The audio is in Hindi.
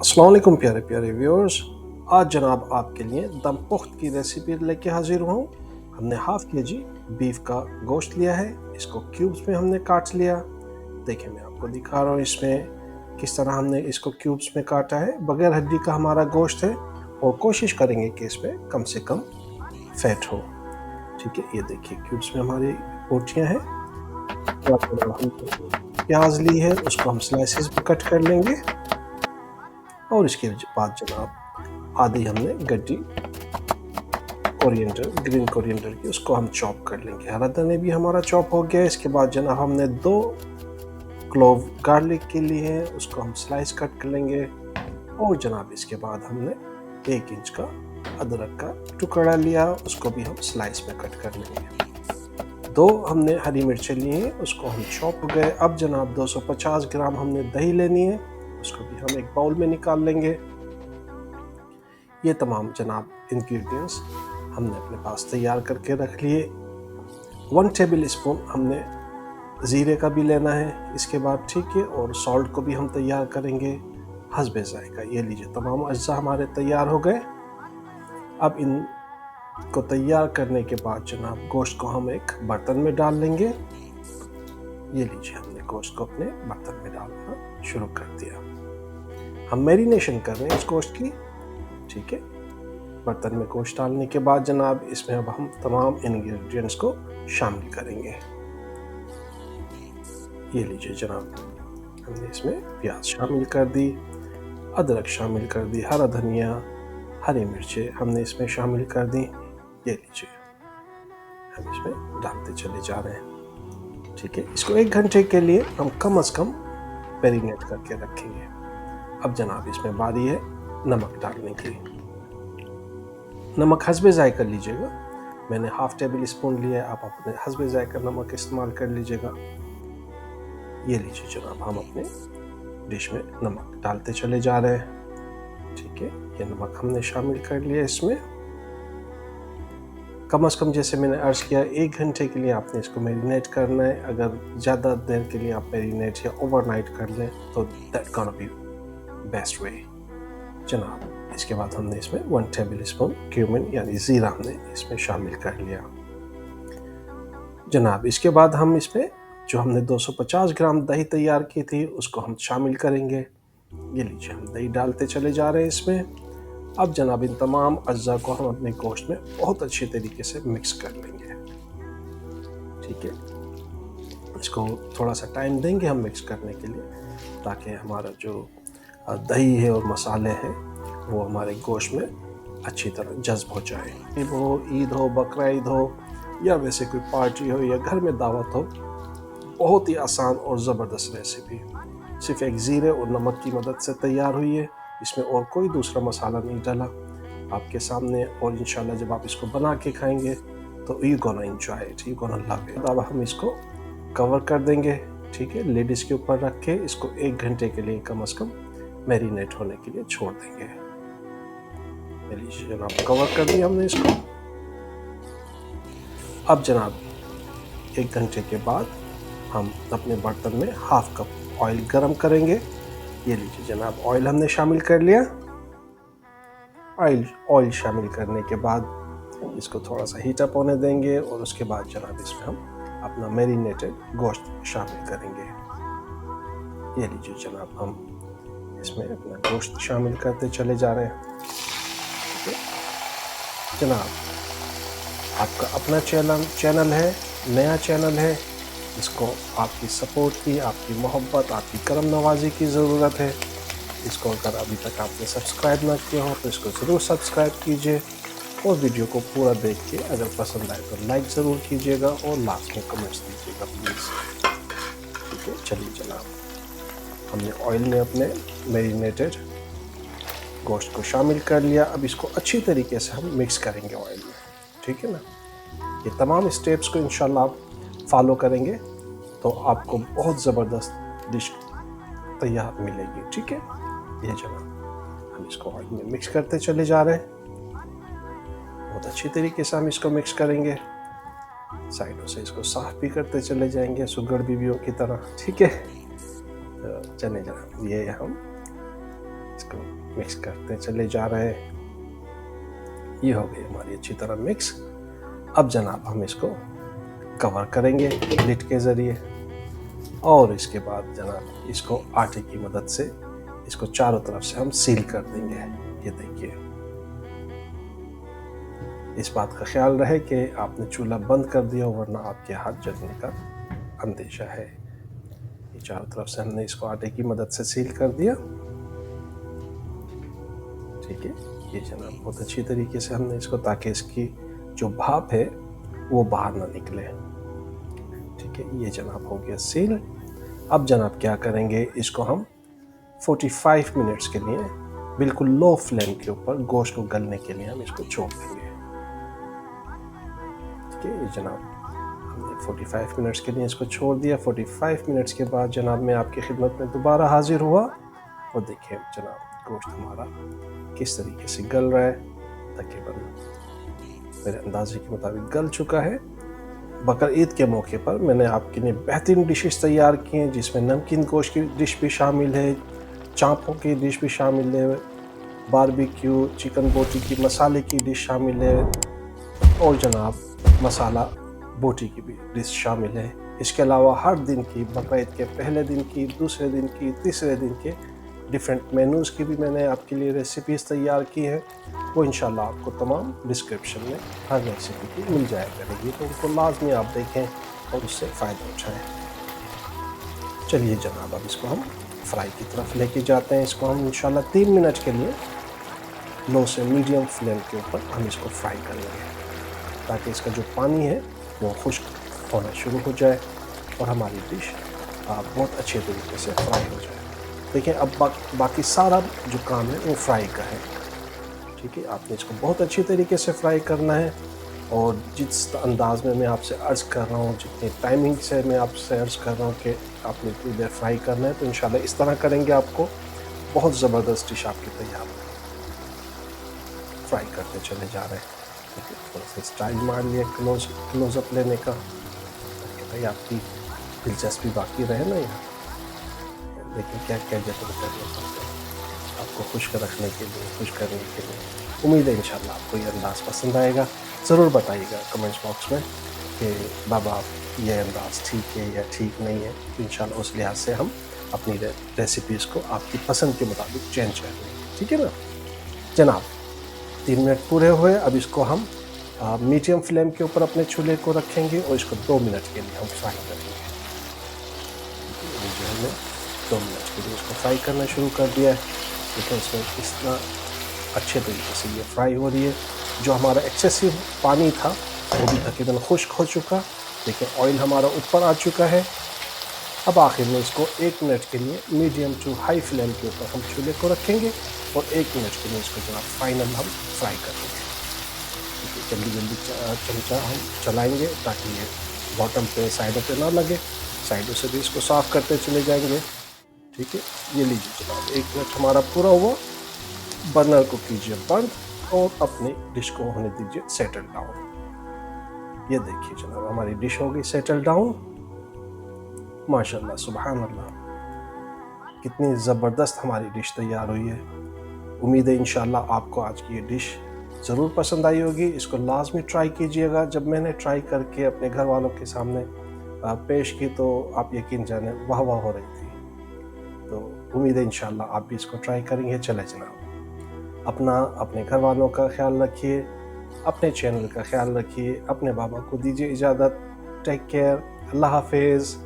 अस्सलाम वालेकुम प्यारे प्यारे व्यूअर्स। आज जनाब आपके लिए दम पुख्त की रेसिपी लेके हाजिर हूँ। हमने हाफ के जी बीफ का गोश्त लिया है, इसको क्यूब्स में हमने काट लिया। देखिए मैं आपको दिखा रहा हूँ इसमें किस तरह हमने इसको क्यूब्स में काटा है। बगैर हड्डी का हमारा गोश्त है और कोशिश करेंगे कि इसमें कम से कम फैट हो। ठीक है, ये देखिए क्यूब्स में हमारी बोटियाँ हैं। प्याज ली है, उसको हम स्लाइसेस में कट कर लेंगे और इसके बाद जनाब आधी हमने गड्डी कोरिएंडर, ग्रीन कोरिएंडर की, उसको हम चॉप कर लेंगे। हरा धनिया भी हमारा चॉप हो गया। इसके बाद जनाब हमने 2 क्लोव गार्लिक के लिए हैं, उसको हम स्लाइस कट कर लेंगे। और जनाब इसके बाद हमने 1 इंच का अदरक का टुकड़ा लिया, उसको भी हम स्लाइस में कट कर लेंगे। 2 हमने हरी मिर्चें ली हैं, उसको हम चॉप हो गए। अब जनाब 250 ग्राम हमने दही लेनी है, उसको भी हम एक बाउल में निकाल लेंगे। ये तमाम जनाब इंग्रेडिएंट्स हमने अपने पास तैयार करके रख लिए। 1 टेबल स्पून हमने ज़ीरे का भी लेना है इसके बाद, ठीक है। और सॉल्ट को भी हम तैयार करेंगे हस्बे ज़ायका। ये लीजिए तमाम अज्जा हमारे तैयार हो गए। अब इनको तैयार करने के बाद जनाब गोश्त को हम एक बर्तन में डाल लेंगे। ये लीजिए हमने गोश्त को अपने बर्तन में डालना शुरू कर दिया। हम मैरिनेशन कर रहे हैं इस गोश्त की, ठीक है। बर्तन में गोश्त डालने के बाद जनाब इसमें अब हम तमाम इंग्रेडिएंट्स को शामिल करेंगे। ये लीजिए जनाब हमने इसमें प्याज शामिल कर दी, अदरक शामिल कर दी, हरा धनिया, हरी मिर्चें हमने इसमें शामिल कर दी। ये लीजिए हम इसमें डालते चले जा रहे हैं, ठीक है। इसको 1 घंटे के लिए हम कम से कम मैरिनेट करके रखेंगे। अब जनाब इसमें बारी है नमक डालने की। नमक हस्बे ज़ायका लीजिएगा, मैंने हाफ टेबल स्पून लिया है, आप अपने हस्बे ज़ायका नमक इस्तेमाल कर लीजिएगा। ये लीजिए जनाब हम अपने डिश में नमक डालते चले जा रहे हैं, ठीक है। ये नमक हमने शामिल कर लिया इसमें। कम से कम जैसे मैंने अर्ज़ किया 1 घंटे के लिए आपने इसको मैरिनेट करना है। अगर ज़्यादा देर के लिए आप मैरिनेट या ओवरनाइट कर लें तो that gonna be best way जनाब। इसके बाद हमने इसमें 1 टेबल स्पून क्यूमिन यानी ज़ीरा हमने इसमें शामिल कर लिया जनाब। इसके बाद हम इसमें जो हमने 250 ग्राम दही तैयार की थी उसको हम शामिल करेंगे। ये लीजिए हम दही डालते चले जा रहे हैं इसमें। अब जनाब इन तमाम अज्जा को हम अपने गोश्त में बहुत अच्छी तरीके से मिक्स कर लेंगे, ठीक है। इसको थोड़ा सा टाइम देंगे हम मिक्स करने के लिए, ताकि हमारा जो दही है और मसाले हैं वो हमारे गोश्त में अच्छी तरह जज्ब हो जाए। ईद हो, बकरा ईद हो या वैसे कोई पार्टी हो या घर में दावत हो, बहुत ही आसान और ज़बरदस्त रेसिपी सिर्फ एक ज़ीरे और नमक की मदद से तैयार हुई है। इसमें और कोई दूसरा मसाला नहीं डाला आपके सामने, और इंशाल्लाह जब आप इसको बना के खाएंगे तो you gonna enjoy it, you gonna love it. अब हम इसको कवर कर देंगे, ठीक है। लेड इसके ऊपर रख के इसको 1 घंटे के लिए कम से कम मैरिनेट होने के लिए छोड़ देंगे। लीजिए जनाब कवर कर दिया हमने इसको। अब जनाब 1 घंटे के बाद हम अपने बर्तन में हाफ कप ऑयल गरम करेंगे। ये लीजिए जनाब ऑयल हमने शामिल कर लिया। ऑयल शामिल करने के बाद इसको थोड़ा सा हीट अप होने देंगे और उसके बाद जनाब इसमें हम अपना मैरिनेटेड गोश्त शामिल करेंगे। ये लीजिए जनाब हम इसमें अपना गोश्त शामिल करते चले जा रहे हैं, ठीक है जनाब। आपका अपना चैनल है, नया चैनल है, इसको आपकी सपोर्ट की, आपकी मोहब्बत, आपकी करम नवाजी की ज़रूरत है। इसको अगर अभी तक आपने सब्सक्राइब ना किया हो तो इसको ज़रूर सब्सक्राइब कीजिए और वीडियो को पूरा देख के अगर पसंद आए तो लाइक ज़रूर कीजिएगा और लास्ट में कमेंट्स दीजिएगा प्लीज़, ठीक है। चलिए जनाब हमने ऑयल में अपने मैरिनेटेड गोश्त को शामिल कर लिया। अब इसको अच्छी तरीके से हम मिक्स करेंगे ऑयल में, ठीक है ना। ये तमाम स्टेप्स को इंशाल्लाह आप फॉलो करेंगे तो आपको बहुत ज़बरदस्त डिश तैयार मिलेगी, ठीक है। ये जनाब हम इसको ऑयल में मिक्स करते चले जा रहे हैं। बहुत अच्छी तरीके से हम इसको मिक्स करेंगे, साइडों से इसको साफ भी करते चले जाएंगे सुगड़ बीवियों की तरह, ठीक है। तो चले जनाब ये हम इसको मिक्स करते चले जा रहे हैं। ये हो गई हमारी अच्छी तरह मिक्स। अब जनाब हम इसको कवर करेंगे लिड के ज़रिए और इसके बाद जनाब इसको आटे की मदद से इसको चारों तरफ से हम सील कर देंगे। ये देखिए, इस बात का ख्याल रहे कि आपने चूल्हा बंद कर दिया वरना आपके हाथ जलने का अंदेशा है। ये चारों तरफ से हमने इसको आटे की मदद से सील कर दिया। ठीक है, ये जनाब बहुत अच्छी तरीके से हमने इसको, ताकि इसकी जो भाप है वो बाहर ना निकले। ठीक है, ये जनाब हो गया सील। अब जनाब क्या करेंगे, इसको हम 45 मिनट्स के लिए बिल्कुल लो फ्लेम के ऊपर गोश्त को गलने के लिए हम इसको छोड़ देंगे। ठीक है, ये जनाब हमने 45 मिनट्स के लिए इसको छोड़ दिया। 45 मिनट्स के बाद जनाब मैं आपकी खिदमत में दोबारा हाजिर हुआ और देखिए जनाब गोश्त हमारा किस तरीके से गल रहा है। तकरीबन मेरे अंदाजे के मुताबिक गल चुका है। बकर ईद के मौके पर मैंने आपके लिए बेहतरीन डिशेस तैयार की हैं, जिसमें नमकीन गोश्त की डिश भी शामिल है, चाँपों की डिश भी शामिल है, बारबेक्यू चिकन बोटी की मसाले की डिश शामिल है और जनाब मसाला बोटी की भी डिश शामिल है। इसके अलावा हर दिन की, बकर ईद के पहले दिन की, दूसरे दिन की, तीसरे दिन के डिफरेंट मेनूज़ की भी मैंने आपके लिए रेसिपीज़ तैयार की हैं। वो इंशाल्लाह आपको तमाम डिस्क्रिप्शन में हर रेसिपी की मिल जाया करेगी, तो उनको लाजमी आप देखें और उससे फ़ायदा उठाएँ। चलिए जनाब अब इसको हम फ्राई की तरफ लेके जाते हैं। इसको हम इंशाल्लाह 3 मिनट के लिए लो से मीडियम फ्लेम के ऊपर हम इसको फ्राई कर लेंगे, ताकि इसका जो पानी है वो खुश्क होना शुरू हो जाए और हमारी डिश बहुत अच्छे तरीके से फ्राई हो जाए। देखिए अब बाकी सारा जो काम है वो फ्राई का है। ठीक है, आपने इसको बहुत अच्छी तरीके से फ्राई करना है और जिस अंदाज़ में मैं आपसे अर्ज़ कर रहा हूँ, जितनी टाइमिंग से मैं आपसे अर्ज़ कर रहा हूँ कि आपने इतनी देर फ्राई करना है, तो इंशाल्लाह इस तरह करेंगे आपको बहुत ज़बरदस्त डिश आपकी तैयार है। फ्राई करते चले जा रहे हैं। ठीक है, थोड़ा सा स्टाइल मार लिया क्लोज़अप लेने का, ताकि भाई आपकी दिलचस्पी बाकी रहे ना यार। लेकिन क्या क्या जतन करने पड़ते हैं आपको खुश रखने के लिए, खुश करने के लिए। उम्मीद है इंशाल्लाह आपको ये अंदाज़ पसंद आएगा। ज़रूर बताइएगा कमेंट्स बॉक्स में कि बाबा ये अंदाज़ ठीक है या ठीक नहीं है। तो इंशाल्लाह उस लिहाज से हम अपनी रेसिपीज़ को आपकी पसंद के मुताबिक चेंज करेंगे। ठीक है ना जनाब, 3 मिनट पूरे हुए। अब इसको हम मीडियम फ्लेम के ऊपर अपने चूल्हे को रखेंगे और इसको 2 मिनट के लिए हम फ्राई करेंगे। जो हमने 2 मिनट के लिए इसको फ्राई करना शुरू कर दिया है। देखिए इसमें किस तरह अच्छे तरीके से ये फ्राई हो रही है। जो हमारा एक्सेसिव पानी था वो भी तकरीबन खुश्क हो चुका। देखिए ऑयल हमारा ऊपर आ चुका है। अब आखिर में इसको 1 मिनट के लिए मीडियम टू हाई फ्लेम के ऊपर हम चूल्हे को रखेंगे और 1 मिनट के लिए इसको जनाब फाइनल हम फ्राई करेंगे। जल्दी जल्दी चमचा हम चलाएंगे ताकि ये बॉटम पे, साइडों पे ना लगे। साइडों से भी इसको साफ़ करते चले जाएंगे। ठीक है, ये लीजिए जनाब 1 मिनट हमारा पूरा हुआ। बर्नर को कीजिए बंद और अपनी डिश को होने दीजिए सेटल डाउन। ये देखिए जनाब हमारी डिश हो गई सेटल डाउन। माशाल्लाह सुभान अल्लाह, कितनी ज़बरदस्त हमारी डिश तैयार हुई है। उम्मीद है इंशाल्लाह आपको आज की ये डिश ज़रूर पसंद आई होगी। इसको लाजमी ट्राई कीजिएगा। जब मैंने ट्राई करके अपने घर वालों के सामने पेश की तो आप यकीन जाने वाह वाह हो रही थी। तो उम्मीद है इंशाल्लाह आप भी इसको ट्राई करेंगे। चले जनाब, अपने घर वालों का ख्याल रखिए, अपने चैनल का ख्याल रखिए, अपने बाबा को दीजिए इजाज़त। टेक केयर, अल्लाह हाफिज़।